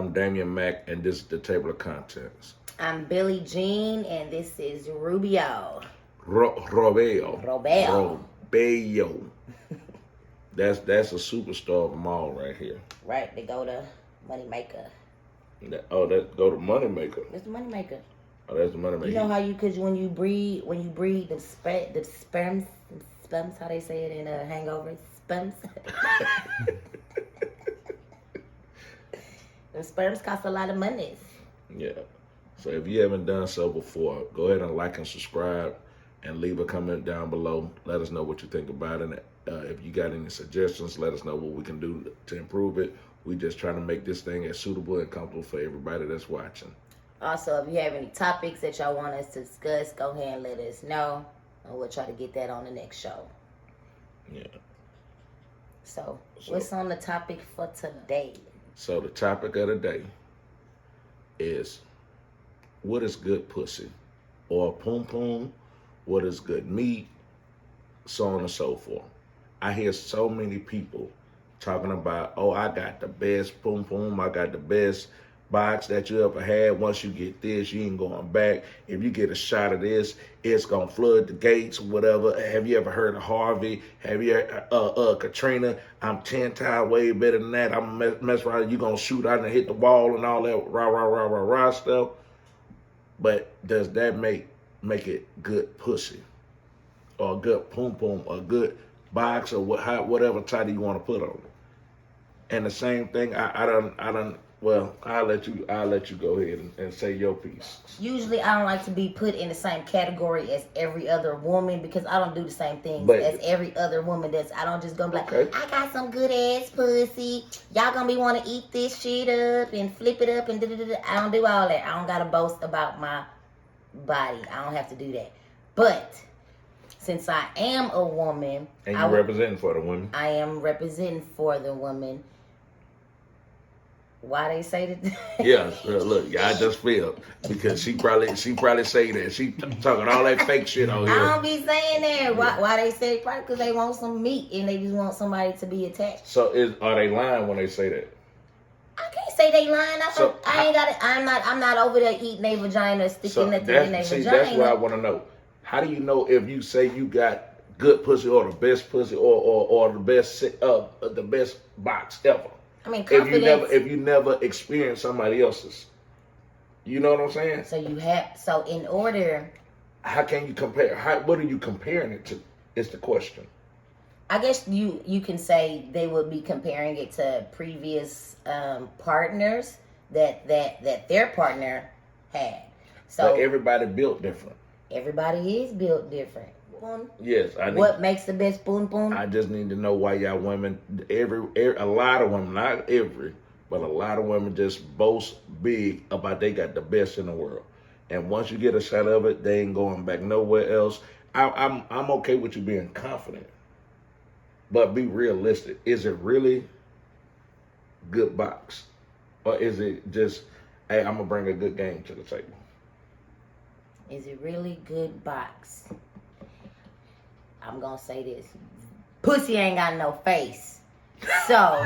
I'm Damian Mack, and this is the Table of Contents. I'm Billie Jean, and this is Rubio. Robeo. Robeo. That's a superstar of them all right here. Right, they go to Moneymaker. That go to Moneymaker. It's the Moneymaker. Oh, that's the Moneymaker. You know how when you breed the sperms, how they say it in a Hangover, sperms. The sperms cost a lot of money. Yeah. So if you haven't done so before, go ahead and like and subscribe and leave a comment down below. Let us know what you think about it. If you got any suggestions, let us know what we can do to improve it. We just trying to make this thing as suitable and comfortable for everybody that's watching. Also, if you have any topics that y'all want us to discuss, go ahead and let us know. And we'll try to get that on the next show. Yeah. So what's on the topic for today? So the topic of the day is, what is good pussy? Or poom poom, what is good meat? So on and so forth. I hear so many people talking about, oh, I got the best poom poom, I got the best box that you ever had. Once you get this, you ain't going back. If you get a shot of this, it's gonna flood the gates, whatever. Have you ever heard of Harvey? Have you Katrina? I'm 10 times way better than that. I'm mess around, you gonna shoot out and hit the wall and all that rah stuff. But does that make it good pussy? Or good poom poom, or good box, or whatever title you want to put on it? And the same thing, well, I'll let you go ahead and say your piece. Usually, I don't like to be put in the same category as every other woman because I don't do the same things as every other woman does. I don't just go like, okay, I got some good ass pussy. Y'all gonna be want to eat this shit up and flip it up and da-da-da-da. I don't do all that. I don't gotta boast about my body. I don't have to do that. But since I am a woman, and you're representing for the women, I am representing for the woman. Why they say that? Yeah, look, I just feel because she probably say that she talking all that fake shit on here. I don't be saying that. Why they say it? Probably because they want some meat and they just want somebody to be attached. So are they lying when they say that? I can't say they lying. I'm not over there eating their vagina, sticking nothing in their vagina. That's what I want to know. How do you know if you say you got good pussy or the best pussy or the best box ever? I mean, confidence. If you never experienced somebody else's, you know what I'm saying? So in order, how can you compare? What are you comparing it to? Is the question. I guess you can say they would be comparing it to previous partners that their partner had. So but everybody built different. Everybody is built different. Yes, what makes the best boom boom? I just need to know why y'all women, a lot of women, not every, but a lot of women just boast big about they got the best in the world, and once you get a shot of it, they ain't going back nowhere else. I'm okay with you being confident, but be realistic. Is it really good box, or is it just, hey, I'm gonna bring a good game to the table? Is it really good box? I'm gonna say this. Pussy ain't got no face. So,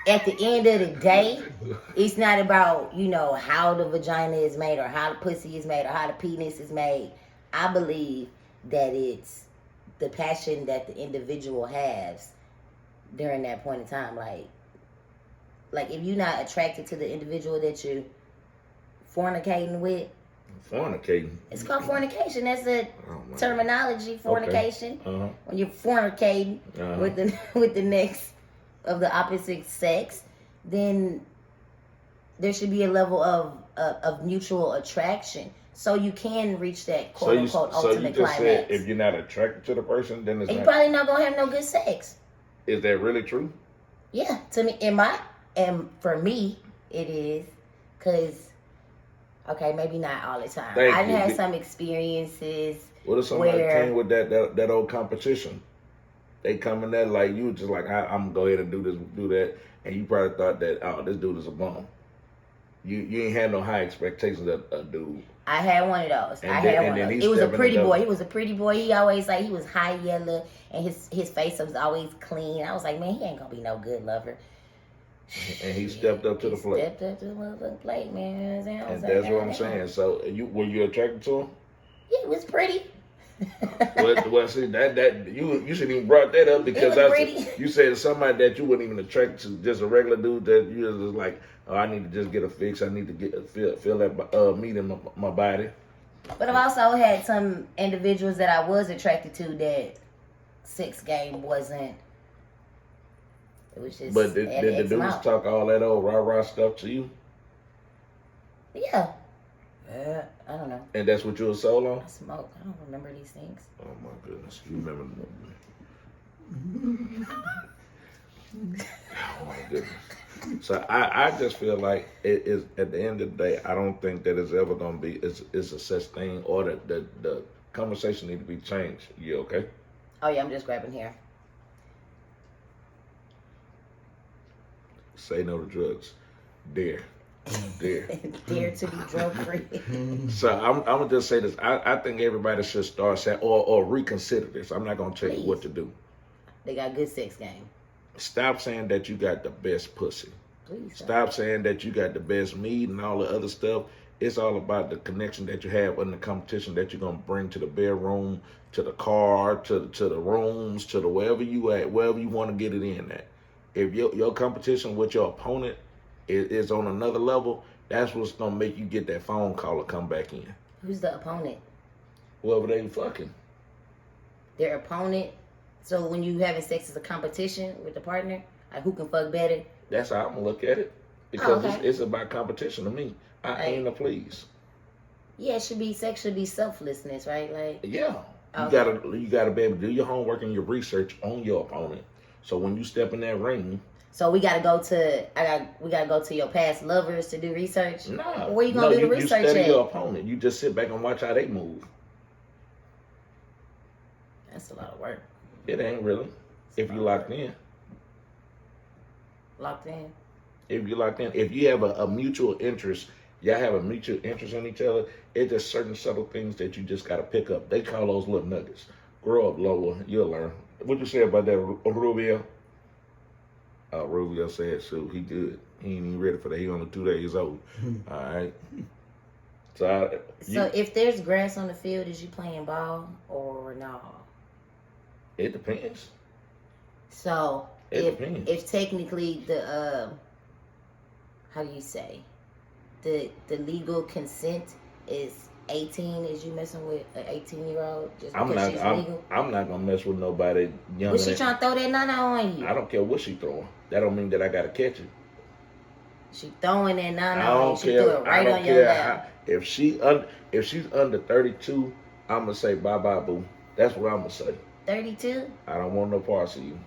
at the end of the day, it's not about, how the vagina is made or how the pussy is made or how the penis is made. I believe that it's the passion that the individual has during that point in time. Like if you're not attracted to the individual that you're fornicating with, fornicating. It's called fornication. That's a terminology. Fornication. Okay. Uh-huh. When you're fornicating with the next of the opposite sex, then there should be a level of mutual attraction, so you can reach that quote unquote ultimate climax. So you just said if you're not attracted to the person, then you're probably not gonna have no good sex. Is that really true? Yeah, to me, and for me, it is, because. Okay, maybe not all the time. I've had some experiences. What if somebody came with that old competition? They come in there like you, just like I'm gonna go ahead and do this, do that, and you probably thought that, oh, this dude is a bum. You ain't had no high expectations of a dude. I had one of those. It was a pretty boy. He was a pretty boy. He always he was high yellow, and his face was always clean. I was like, man, he ain't gonna be no good lover. And he stepped up to the plate. Stepped up to the motherfucking plate, man. You know what I'm saying? And that's what I'm saying. So were you attracted to him? Yeah, it was pretty. well, see that you shouldn't even brought that up because you said somebody that you wouldn't even attract to, just a regular dude that you was just like, oh, I need to just get a fix. I need to get feel that meat in my body. But I've also had some individuals that I was attracted to that sex game wasn't. It was just. But did the dudes talk all that old rah stuff to you? Yeah. I don't know. And that's what you were sold on? I smoke. I don't remember these things. Oh my goodness. You remember oh my goodness. So I just feel like it is at the end of the day, I don't think that it's ever gonna be it's a such thing or that the conversation need to be changed. You okay? Oh yeah, I'm just grabbing here. Say no to drugs. Dare to be drug free. So I'm gonna just say this. I think everybody should start saying or reconsider this. I'm not gonna tell you what to do. They got good sex game. Stop saying that you got the best pussy. Please stop saying that you got the best meat and all the other stuff. It's all about the connection that you have in the competition that you're gonna bring to the bedroom, to the car, to the rooms, to the wherever you at, wherever you want to get it in at. If your competition with your opponent is on another level, that's what's gonna make you get that phone call or come back in. Who's the opponent? Whoever they fucking. Their opponent. So when you having sex as a competition with the partner, like who can fuck better? That's how I'm gonna look at it. Because it's about competition to me. I aim to please. Yeah, sex should be selflessness, right? Like yeah. You gotta be able to do your homework and your research on your opponent. So when you step in that ring. So we gotta go to your past lovers to do research? No. Where you gonna do the research you study at? your opponent. You just sit back and watch how they move. That's a lot of work. It ain't really. If you locked in. Locked in? If you locked in. If you have a mutual interest, y'all have a mutual interest in each other, it's just certain subtle things that you just gotta pick up. They call those little nuggets. Grow up, Lola. You'll learn. What you say about that, Rubio? Rubio said, so he good. He ain't even ready for that. He only 2 days old. All right. So if there's grass on the field, is you playing ball or no? It depends. So if technically the how do you say the legal consent is 18, is you messing with an 18-year-old just because she's legal? I'm not gonna mess with nobody younger. Was she trying to throw that nana on you? I don't care what she throwing. That don't mean that I gotta catch it. She throwing that nana on you. She threw it right on your lap. If she's under 32, I'm gonna say bye bye boo. That's what I'm gonna say. 32? I don't want no parts of you.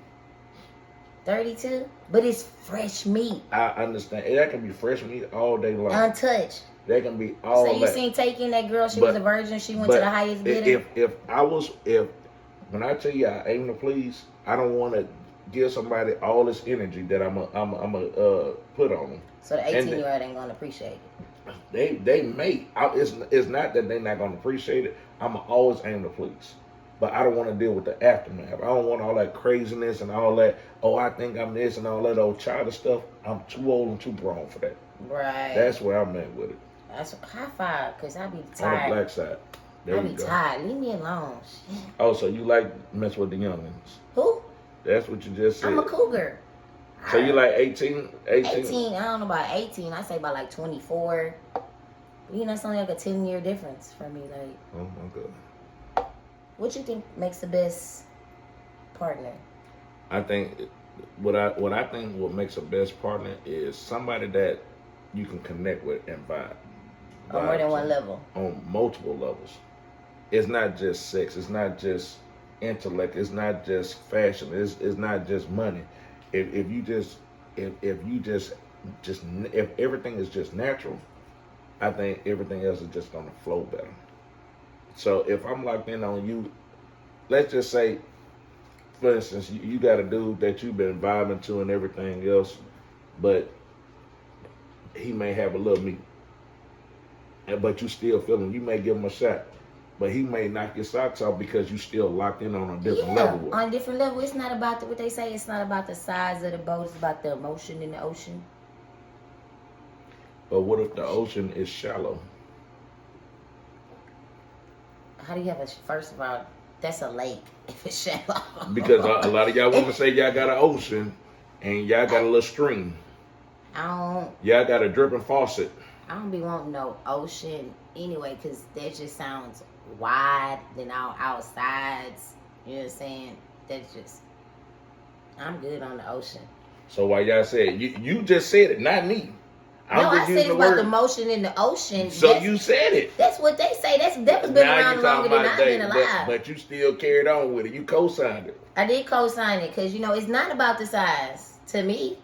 32? But it's fresh meat. I understand. That can be fresh meat all day long. Untouched. That can be all that. So you seen taking that girl, she was a virgin, she went to the highest bidder? If when I tell you I aim to please, I don't want to give somebody all this energy that I'm put on them. So the 18-year-old ain't gonna appreciate it. They may. It's not that they're not gonna appreciate it. I'm always aim to please. But I don't want to deal with the aftermath. I don't want all that craziness and all that, oh, I think I'm this and all that old childish stuff. I'm too old and too grown for that. Right. That's where I'm at with it. That's a high five, because I be tired. On the black side. I be tired. Leave me alone. Shit. Oh, so you like mess with the youngins? Who? That's what you just said. I'm a cougar. So you like 18? 18, I don't know about 18. I say about like 24. You know, it's only like a 10-year difference for me. Like, oh my God. What you think makes the best partner? I think what makes a best partner is somebody that you can connect with and vibe. On more than one level. On multiple levels. It's not just sex. It's not just intellect. It's not just fashion. It's not just money. If everything is just natural, I think everything else is just gonna flow better. So if I'm locked in on you, let's just say, for instance, you got a dude that you've been vibing to and everything else, but he may have a little meat, but you still feel him. You may give him a shot. but he may knock your socks off because you still locked in on a different level. With on a different level. It's not about what they say. It's not about the size of the boat. It's about the emotion in the ocean. But what if the ocean is shallow? How do you have a? First of all, that's a lake if it's shallow. Because a lot of y'all women say y'all got an ocean and y'all got a little stream. Y'all got a dripping faucet. I don't be wanting no ocean anyway, because that just sounds wide, then all outsides. You know what I'm saying? That's just, I'm good on the ocean. So why y'all said, you just said it, not me. I said it about the motion in the ocean. So you said it. That's what they say. That was been around longer than I've been alive. But you still carried on with it. You co-signed it. I did co-sign it because, it's not about the size to me.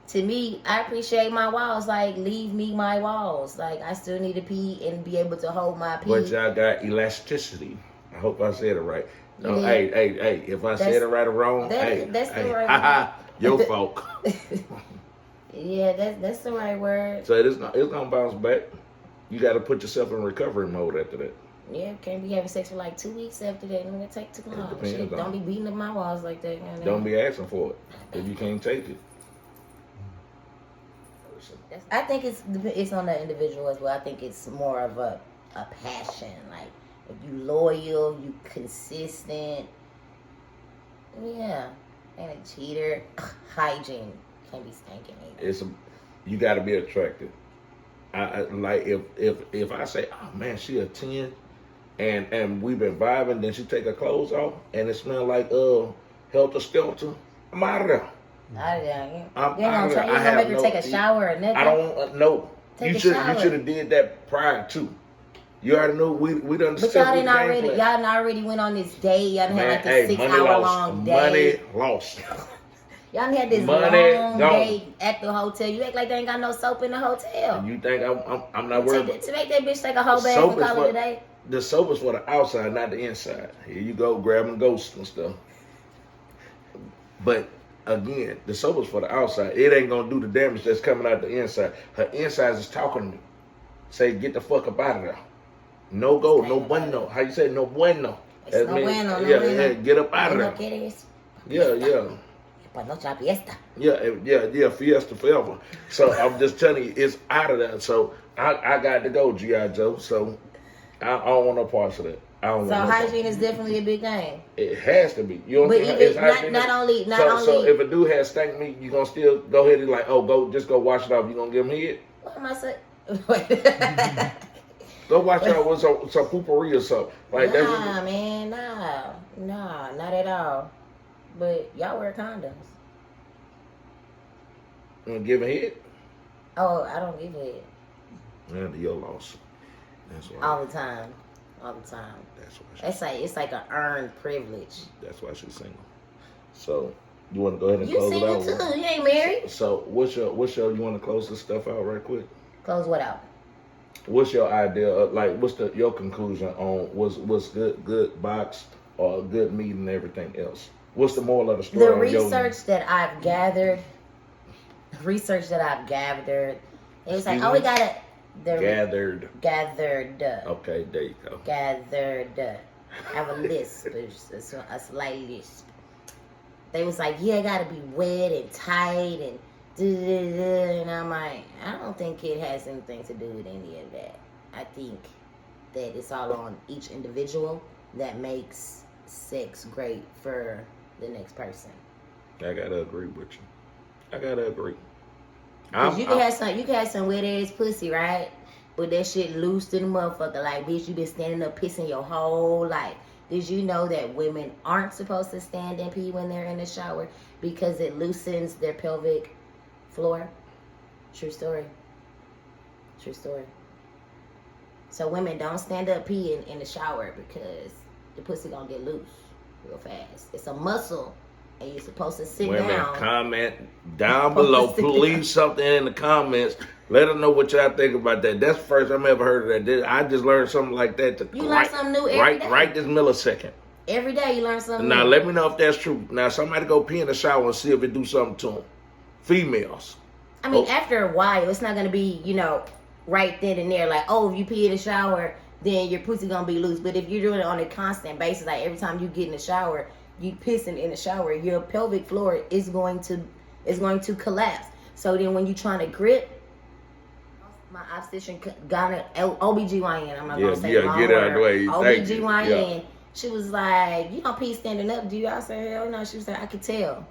To me, I appreciate my walls. Like, leave me my walls. Like, I still need to pee and be able to hold my pee. But y'all got elasticity. I hope I said it right. No, hey, if I said it right or wrong, that's the right word. Your fault. Yeah, that's the right word. So it's gonna bounce back. You got to put yourself in recovery mode after that. Yeah, can't be having sex for like 2 weeks after that. Don't take too long. Shit, don't be beating up my walls like that. Don't be asking for it if you can't take it. I think it's on the individual as well. I think it's more of a passion. Like, if you loyal, you consistent. Yeah, and a cheater. Hygiene can't be stinking either. You got to be attractive. I like if I say, oh man, she a 10, and we've been vibing, then she take her clothes off and it smell like helter skelter. I'm out of there. Out of there. You ain't gonna make her take a shower or nothing. I don't know. You should have did that prior to. You already knew we done. But y'all already went on this date. Y'all done had like this 6 hour long Money date. lost. Y'all done had this long date at the hotel. You act like they ain't got no soap in the hotel. You think I'm not worried? To make that bitch take a whole bath and call it a day? The soap is for the outside, not the inside. Here you go, grabbing ghosts and stuff. But again, the soap is for the outside. It ain't gonna do the damage that's coming out the inside. Her insides is talking to me. Say, get the fuck up out of there. No go, no bueno. How you say no bueno? It's no bueno. Yeah, get up out of there. Yeah. Yeah, fiesta forever. So I'm just telling you, it's out of there. So I got to go, G.I. Joe. So I don't want no parts of that. So hygiene is definitely a big thing. It has to be. You don't think it's hygiene? Not only. So if a dude has stank meat, you gonna still go ahead and like, just go wash it off. You gonna give him head? What am I saying? Go wash it off with some poopery or something. Like nah, not at all. But y'all wear condoms. You gonna give him head? Oh, I don't give head. Yeah, your loss. That's why. All the time. That's why it's like an earned privilege. That's why she's single. So you want to go ahead and close it out? You single too? You ain't married. So what's your? You want to close this stuff out right quick? Close what out? What's your idea of, like, what's your conclusion on what's good box or good meat and everything else? What's the moral of the story? The research that I've gathered, it's like, we gotta. Gathered. Okay, there you go. Gathered. I have a lisp, a slight lisp. They was like, it gotta be wet and tight and and I'm like, I don't think it has anything to do with any of that. I think that it's all on each individual that makes sex great for the next person. I gotta agree with you. Cause you can have some wet ass pussy, right? But that shit loose to the motherfucker. Like, bitch, you been standing up pissing your whole life. Did you know that women aren't supposed to stand and pee when they're in the shower because it loosens their pelvic floor? True story. So women don't stand up peeing in the shower because the pussy gonna get loose real fast. It's a muscle. And you're supposed to sit down. Comment down below. Please something in the comments. Let us know what y'all think about that. That's the first time I ever heard of that. I just learned something like that. You learn something new every day. Right this millisecond. Every day you learn something new. Now let me know if that's true. Now somebody go pee in the shower and see if it do something to them. Females. I mean, after a while, it's not going to be, right then and there. Like, if you pee in the shower, then your pussy gonna be loose. But if you're doing it on a constant basis, like every time you get in the shower, you pissing in the shower, your pelvic floor is going to collapse. So then when you trying to grip, my obstetrician got an OBGYN. I'm not gonna say the wrong get it out of the way. OBGYN. She was like, you don't pee standing up, do you? I said, hell no. She was like, I could tell.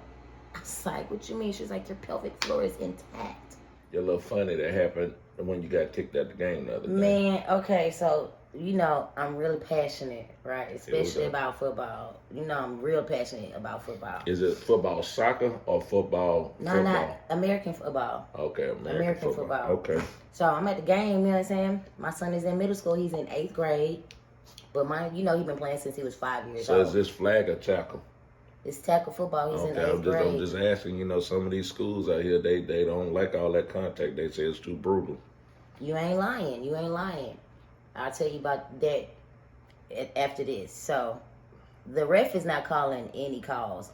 I was like, what you mean? She was like, your pelvic floor is intact. You're a little funny that happened when you got kicked out the game the other day. Man, okay, so you know I'm really passionate, right? Especially about football. You know I'm real passionate about football. Is it football soccer or football? No, not American football. Okay, American football. Okay. So I'm at the game, you know what I'm saying? My son is in middle school, he's in 8th grade. But he's been playing since he was 5 years old. So is this flag or tackle? It's tackle football, he's in 8th grade. I'm just asking, some of these schools out here, they don't like all that contact. They say it's too brutal. You ain't lying. I'll tell you about that after this. So, the ref is not calling any calls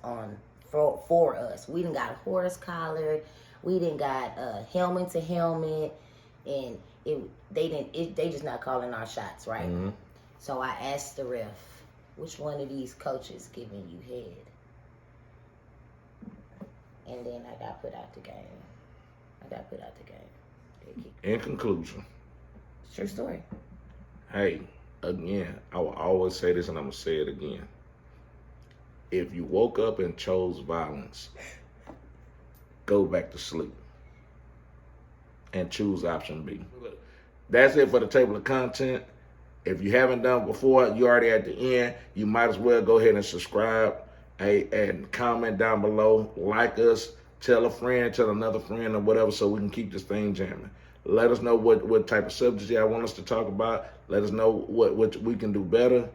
for us. We done got horse collared. We done got helmet to helmet, and they just not calling our shots, right? Mm-hmm. So I asked the ref, which one of these coaches giving you head? And then I got put out the game. In conclusion. True story. Hey, again, I will always say this and I'm going to say it again. If you woke up and chose violence, go back to sleep and choose option B. That's it for the table of content. If you haven't done before, you're already at the end. You might as well go ahead and subscribe and comment down below. Like us, tell a friend, tell another friend or whatever so we can keep this thing jamming. Let us know what type of subjects y'all want us to talk about. Let us know what we can do better.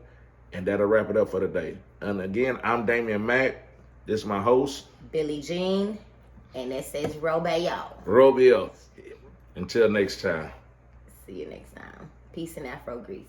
And that'll wrap it up for today. And again, I'm Damian Mack. This is my host, Billie Jean. And that says Robeo. Robeo. Until next time. See you next time. Peace and Afro Grease.